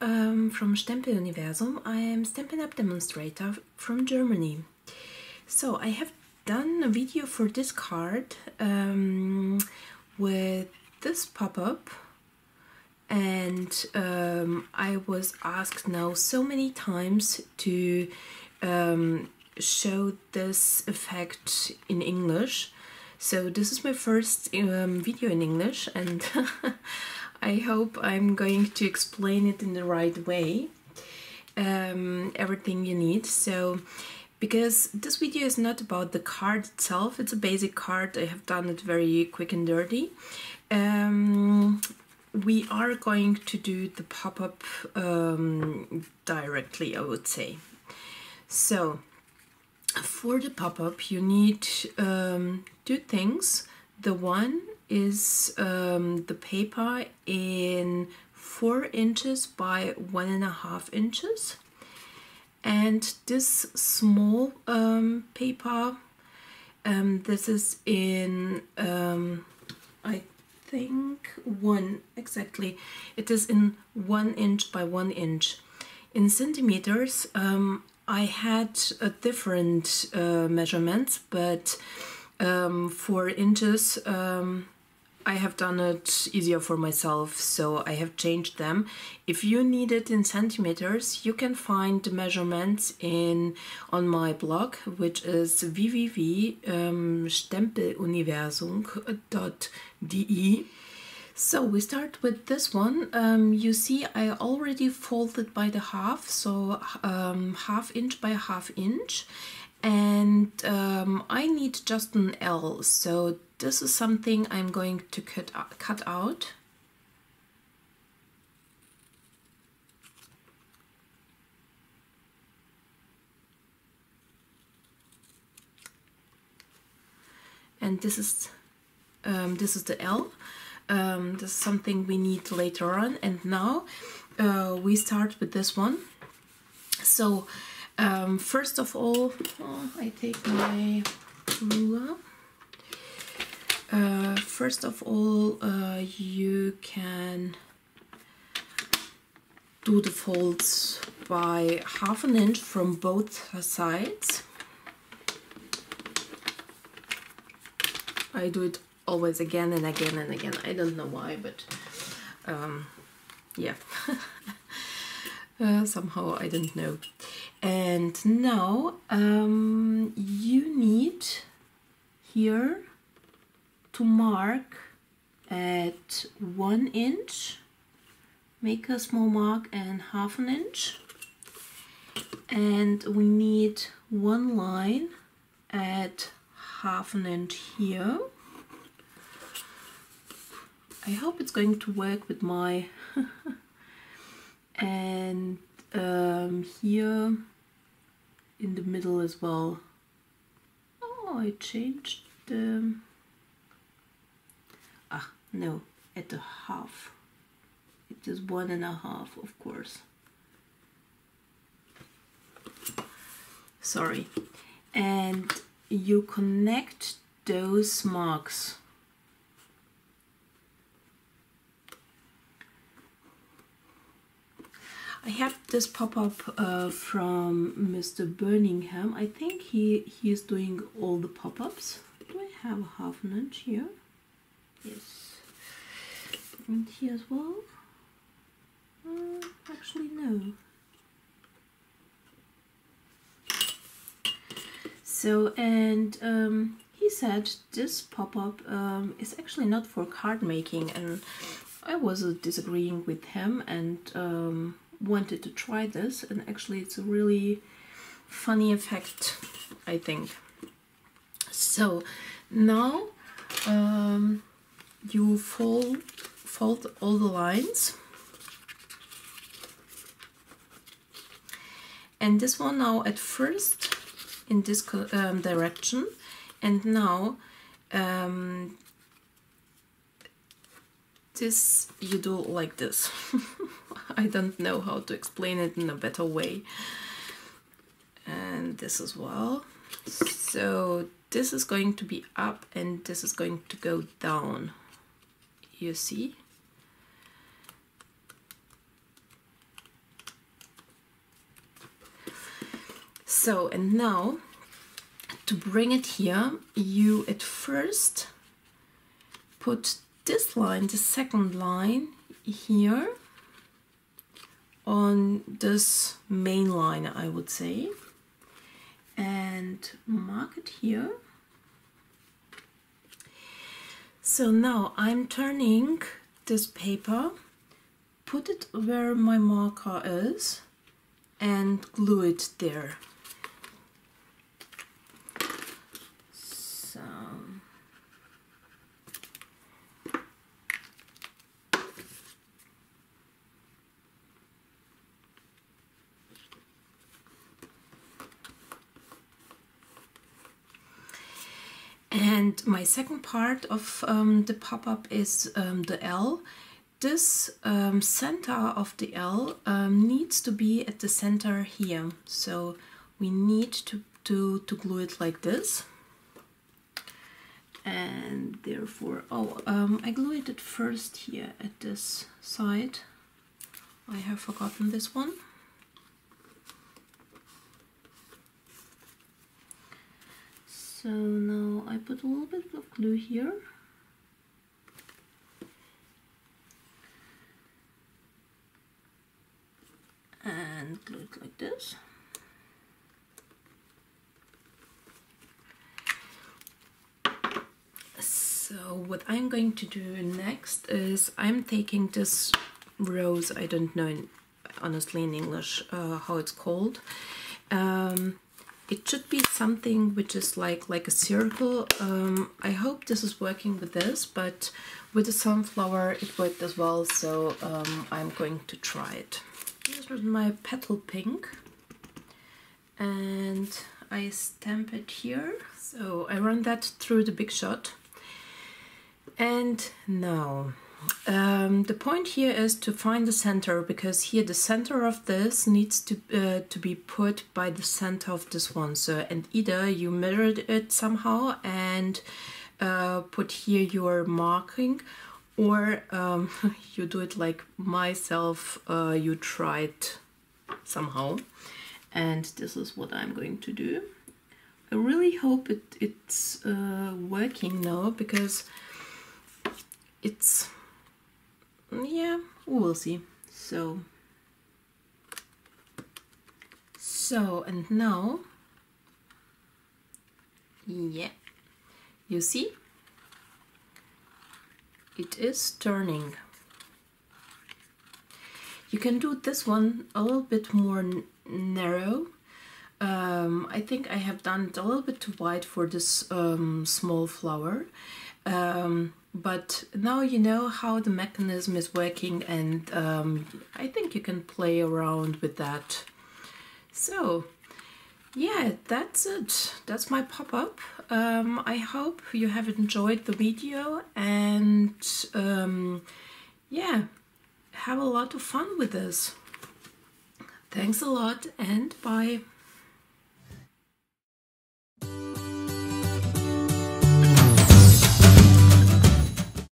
Anna from Stampin Universum. I am Stampin' Up demonstrator from Germany. So I have done a video for this card with this pop-up, and I was asked now so many times to show this effect in English. So this is my first video in English, and I hope I'm going to explain it in the right way, everything you need. So, because this video is not about the card itself, it's a basic card. I have done it very quick and dirty. We are going to do the pop-up directly, I would say. So, for the pop-up you need two things. The one is the paper in 4 inches by 1.5 inches, and this small paper, this is in I think it is in 1 inch by 1 inch. In centimeters I had a different measurement, but 4 inches I have done it easier for myself, so I have changed them. If you need it in centimeters, you can find the measurements on my blog, which is www.stampinuniversum.de. So we start with this one. You see I already folded by the half, so 1/2 inch by 1/2 inch, and I need just an L, so this is something I'm going to cut out. And this is the L. This is something we need later on, and now we start with this one. So first of all, I take my ruler. First of all, you can do the folds by 1/2 inch from both sides. I do it always again and again and again. I don't know why, but yeah. Somehow I don't know. And now you need here to mark at 1 inch, make a small mark and 1/2 inch, and we need one line at 1/2 inch here. I hope it's going to work with my and here in the middle as well. Oh, I changed the no, at the half. It is 1.5, of course. Sorry. And you connect those marks. I have this pop-up from Mr. Birmingham. I think he is doing all the pop-ups. Do I have a 1/2 inch here? Yes. And here as well? Actually no. So, and he said this pop-up is actually not for card making, and I was disagreeing with him and wanted to try this, and actually it's a really funny effect, I think. So now you fold all the lines, and this one now at first in this direction, and now this you do like this. I don't know how to explain it in a better way. And this as well. So this is going to be up and this is going to go down. You see? So, and now to bring it here, you at first put this line, the second line here on this main line, I would say, and mark it here. So now I'm turning this paper, put it where my marker is, and glue it there. So and my second part of the pop-up is the L. This center of the L needs to be at the center here, so we need to glue it like this. And therefore, I glued it first here at this side. I have forgotten this one. So now I put a little bit of glue here. And glue it like this. So what I'm going to do next is I'm taking this rose, I don't know honestly in English how it's called. It should be something which is like a circle. I hope this is working with this, but with the sunflower it worked as well, so I'm going to try it. Here's my petal pink, and I stamp it here. So I run that through the Big Shot. And now the point here is to find the center, because here the center of this needs to be put by the center of this one. So, and either you mirrored it somehow and put here your marking, or you do it like myself, you try it somehow. And this is what I'm going to do. I really hope it's working now, because it's, yeah, we'll see. So and now, yeah, you see, it is turning. You can do this one a little bit more narrow. I think I have done it a little bit too wide for this small flower. But now you know how the mechanism is working, and I think you can play around with that. So yeah, that's it. That's my pop-up. I hope you have enjoyed the video, and yeah, have a lot of fun with this. Thanks a lot, and bye.